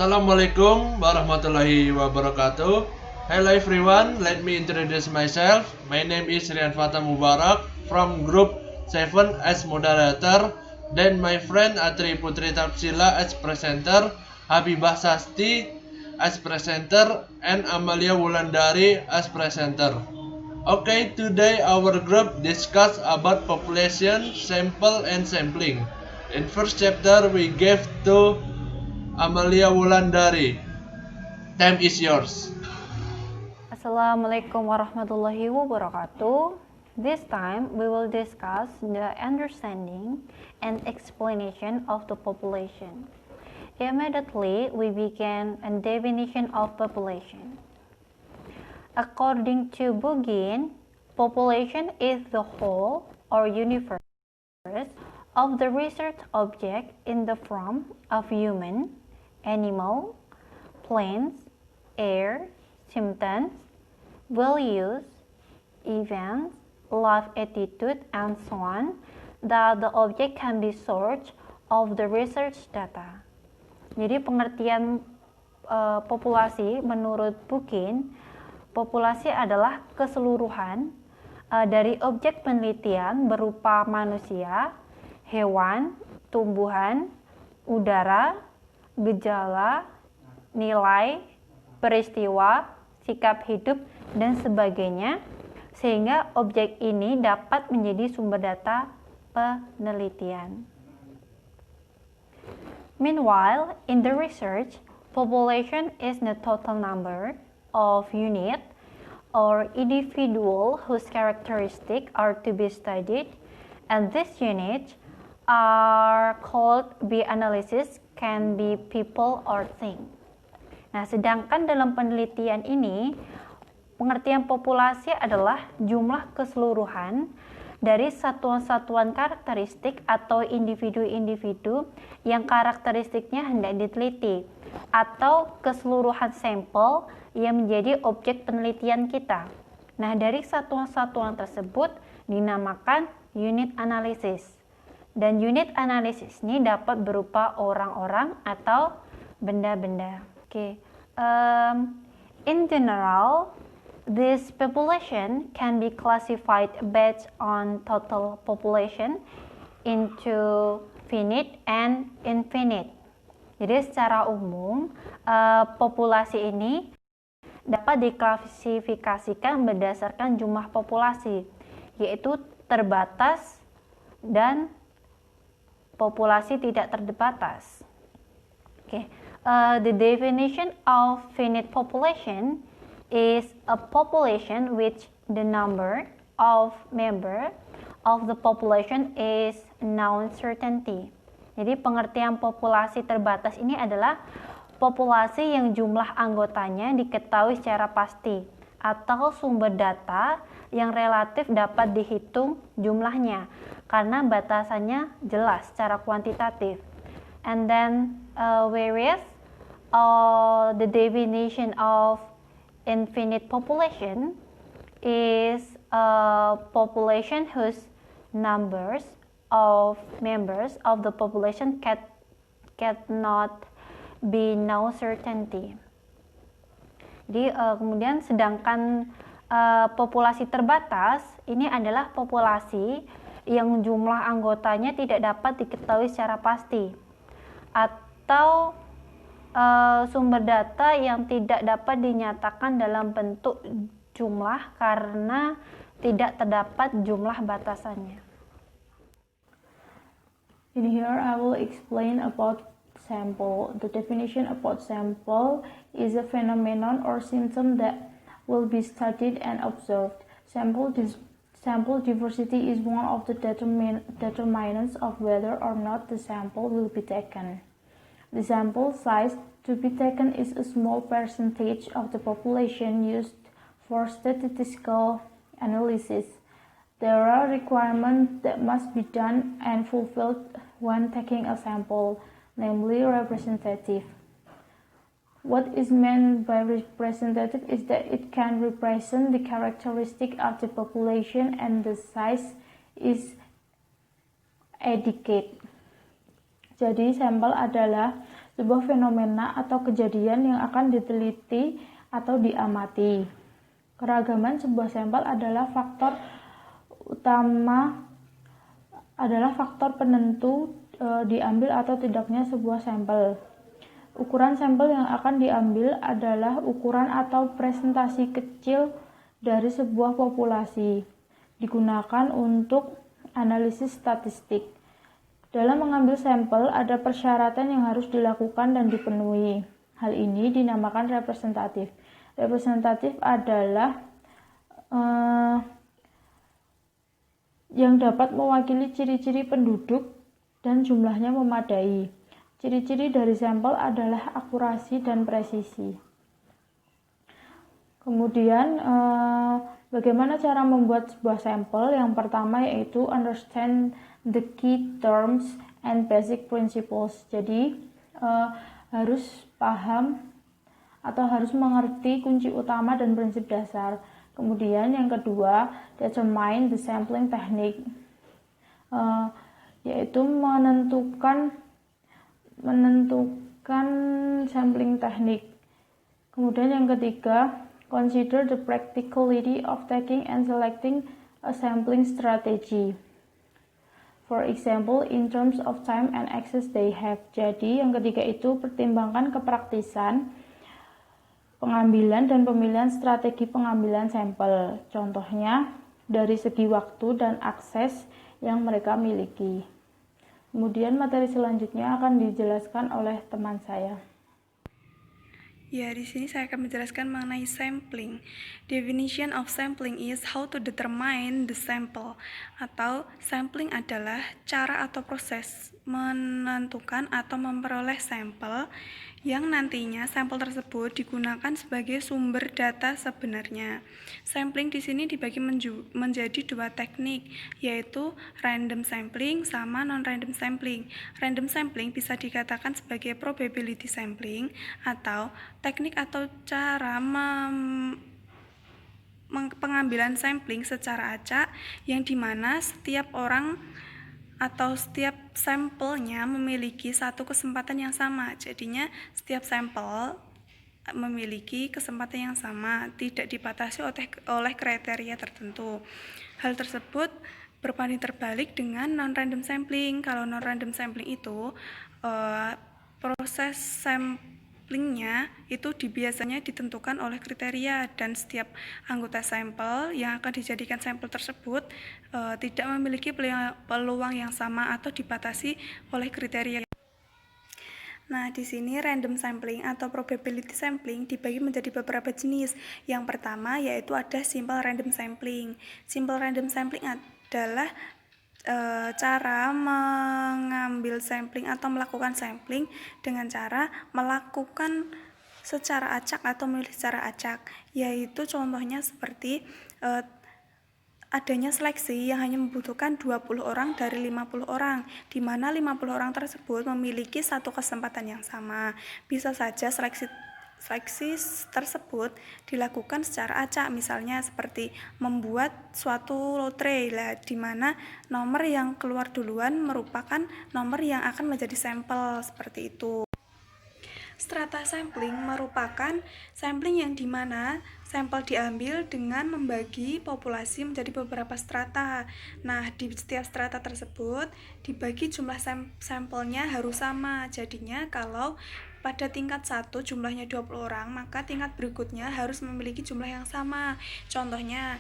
Assalamualaikum warahmatullahi wabarakatuh. Hello everyone, let me introduce myself. My name is Rian Fatah Mubarak from Group 7 as moderator. Then my friend Atri Putri Tapsila as presenter, Habibah Sasti as presenter, and Amalia Wulandari as presenter. Okay, today our group discuss about population, sample, and sampling. In first chapter, we gave to Amalia Wulandari. Time is yours. Assalamualaikum warahmatullahi wabarakatuh. This time we will discuss the understanding and explanation of the population. Immediately we begin a definition of population. According to Bugin, population is the whole or universe of the research object in the form of human, animal, plants, air, symptoms, values, events, life attitude, and so on, that the object can be source of the research data. Jadi pengertian populasi menurut Bugin, populasi adalah keseluruhan dari objek penelitian berupa manusia, hewan, tumbuhan, udara, gejala, nilai, peristiwa, sikap hidup, dan sebagainya, sehingga objek ini dapat menjadi sumber data penelitian. Meanwhile, in the research, population is the total number of unit or individual whose characteristics are to be studied, and these units are called by analysis, can be people or thing. Nah, sedangkan dalam penelitian ini, pengertian populasi adalah jumlah keseluruhan dari satuan-satuan karakteristik atau individu-individu yang karakteristiknya hendak diteliti, atau keseluruhan sampel yang menjadi objek penelitian kita. Nah, dari satuan-satuan tersebut dinamakan unit analisis. Dan unit analisis ini dapat berupa orang-orang atau benda-benda. In general, this population can be classified based on total population into finite and infinite. Jadi secara umum, populasi ini dapat diklasifikasikan berdasarkan jumlah populasi, yaitu terbatas dan populasi tidak terbatas. The definition of finite population is a population which the number of member of the population is known certainty. Jadi pengertian populasi terbatas ini adalah populasi yang jumlah anggotanya diketahui secara pasti, atau sumber data yang relatif dapat dihitung jumlahnya karena batasannya jelas secara kuantitatif. And then whereas the definition of infinite population is a population whose numbers of members of the population cannot be known certainty. Jadi kemudian sedangkan populasi terbatas ini adalah populasi yang jumlah anggotanya tidak dapat diketahui secara pasti, atau sumber data yang tidak dapat dinyatakan dalam bentuk jumlah karena tidak terdapat jumlah batasannya. In here I will explain about sample. The definition about sample is a phenomenon or symptom that will be studied and observed. Sample diversity is one of the determinants of whether or not the sample will be taken. The sample size to be taken is a small percentage of the population used for statistical analysis. There are requirements that must be done and fulfilled when taking a sample, namely representative. What is meant by representative is that it can represent the characteristic of the population and the size is adequate. Jadi sampel adalah sebuah fenomena atau kejadian yang akan diteliti atau diamati. Keragaman sebuah sampel adalah faktor penentu diambil atau tidaknya sebuah sampel. Ukuran sampel yang akan diambil adalah ukuran atau presentasi kecil dari sebuah populasi, digunakan untuk analisis statistik. Dalam mengambil sampel, ada persyaratan yang harus dilakukan dan dipenuhi. Hal ini dinamakan representatif. Representatif adalah yang dapat mewakili ciri-ciri penduduk dan jumlahnya memadai. Ciri-ciri dari sampel adalah akurasi dan presisi. Kemudian, bagaimana cara membuat sebuah sampel? Yang pertama yaitu understand the key terms and basic principles. Jadi, harus paham atau harus mengerti kunci utama dan prinsip dasar. Kemudian yang kedua, determine the sampling technique, yaitu menentukan sampling teknik. Kemudian yang ketiga, consider the practicality of taking and selecting a sampling strategy. For example, in terms of time and access they have. Jadi yang ketiga itu pertimbangkan kepraktisan pengambilan dan pemilihan strategi pengambilan sampel. Contohnya dari segi waktu dan akses yang mereka miliki. Kemudian materi selanjutnya akan dijelaskan oleh teman saya. Ya, di sini saya akan menjelaskan mengenai sampling. Definition of sampling is how to determine the sample. Atau sampling adalah cara atau proses menentukan atau memperoleh sampel yang nantinya sampel tersebut digunakan sebagai sumber data sebenarnya. Sampling di sini dibagi menjadi dua teknik, yaitu random sampling sama non-random sampling. Random sampling bisa dikatakan sebagai probability sampling atau teknik atau cara pengambilan sampling secara acak yang dimana setiap orang atau setiap sampelnya memiliki satu kesempatan yang sama. Jadinya setiap sampel memiliki kesempatan yang sama, tidak dibatasi oleh kriteria tertentu. Hal tersebut berbanding terbalik dengan non-random sampling. Kalau non-random sampling itu proses samplingnya itu biasanya ditentukan oleh kriteria, dan setiap anggota sampel yang akan dijadikan sampel tersebut tidak memiliki peluang yang sama atau dibatasi oleh kriteria. Nah, di sini random sampling atau probability sampling dibagi menjadi beberapa jenis. Yang pertama yaitu ada simple random sampling. Simple random sampling adalah cara mengambil sampling atau melakukan sampling dengan cara melakukan secara acak atau memilih secara acak, yaitu contohnya seperti adanya seleksi yang hanya membutuhkan 20 orang dari 50 orang, di mana 50 orang tersebut memiliki satu kesempatan yang sama. Bisa saja seleksi tersebut dilakukan secara acak, misalnya seperti membuat suatu lotre, di mana nomor yang keluar duluan merupakan nomor yang akan menjadi sampel, seperti itu. Strata sampling merupakan sampling yang dimana sampel diambil dengan membagi populasi menjadi beberapa strata. Nah, di setiap strata tersebut dibagi jumlah sampelnya harus sama. Jadinya kalau pada tingkat 1 jumlahnya 20 orang, maka tingkat berikutnya harus memiliki jumlah yang sama. Contohnya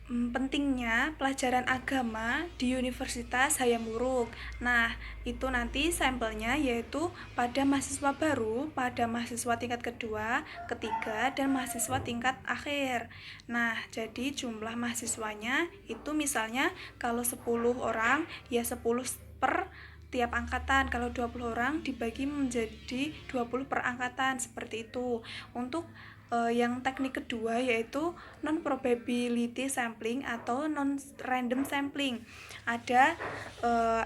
pentingnya pelajaran agama di Universitas Hayam Wuruk. Nah, itu nanti sampelnya yaitu pada mahasiswa baru, pada mahasiswa tingkat kedua, ketiga, dan mahasiswa tingkat akhir. Nah, jadi jumlah mahasiswanya itu misalnya kalau 10 orang ya 10 per tiap angkatan. Kalau 20 orang dibagi menjadi 20 per angkatan, seperti itu. Untuk yang teknik kedua yaitu non-probability sampling atau non-random sampling. Ada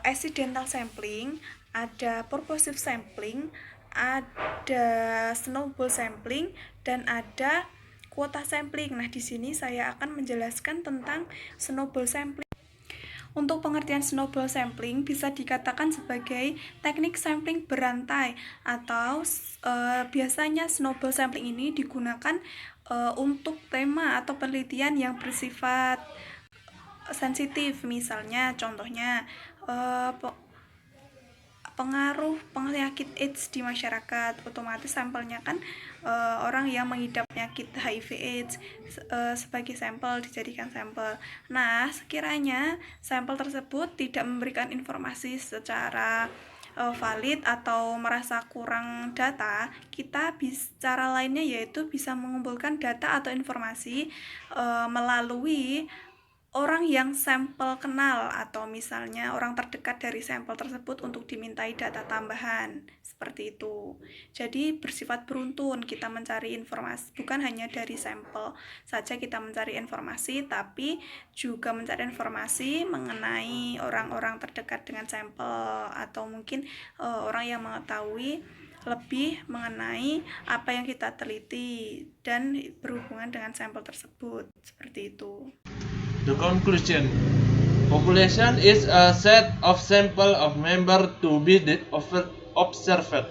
accidental sampling, ada purposive sampling, ada snowball sampling, dan ada quota sampling. Nah, di sini saya akan menjelaskan tentang snowball sampling. Untuk pengertian snowball sampling bisa dikatakan sebagai teknik sampling berantai atau biasanya snowball sampling ini digunakan untuk tema atau penelitian yang bersifat sensitif. Misalnya contohnya pengaruh penyakit AIDS di masyarakat, otomatis sampelnya kan orang yang mengidap penyakit HIV/AIDS sebagai sampel, dijadikan sampel. Nah, sekiranya sampel tersebut tidak memberikan informasi secara valid atau merasa kurang data, kita cara lainnya yaitu bisa mengumpulkan data atau informasi melalui orang yang sampel kenal atau misalnya orang terdekat dari sampel tersebut untuk dimintai data tambahan, seperti itu. Jadi bersifat beruntun kita mencari informasi, bukan hanya dari sampel saja kita mencari informasi, tapi juga mencari informasi mengenai orang-orang terdekat dengan sampel atau mungkin orang yang mengetahui lebih mengenai apa yang kita teliti dan berhubungan dengan sampel tersebut, seperti itu. The conclusion: population is a set of sample of member to be observed.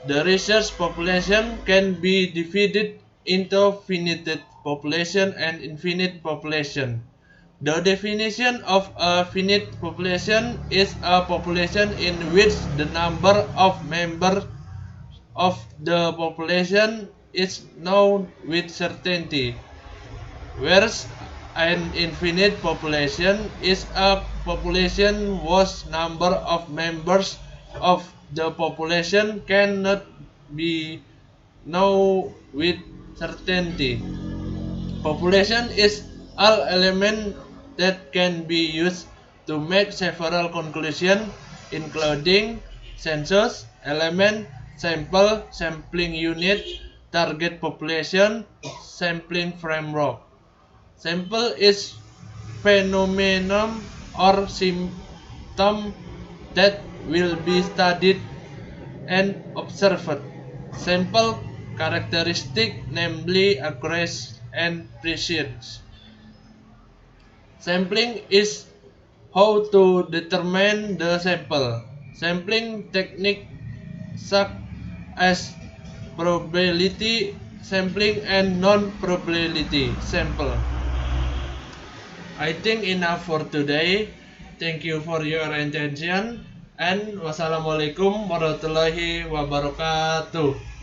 The research population can be divided into finite population and infinite population. The definition of a finite population is a population in which the number of members of the population is known with certainty, whereas an infinite population is a population whose number of members of the population cannot be known with certainty. Population is all element that can be used to make several conclusions, including census, element, sample, sampling unit, target population, sampling framework. Sample is phenomenon or symptom that will be studied and observed. Sample characteristic, namely accuracy and precision. Sampling is how to determine the sample. Sampling technique such as probability sampling and non-probability sample. I think enough for today. Thank you for your attention and wassalamualaikum warahmatullahi wabarakatuh.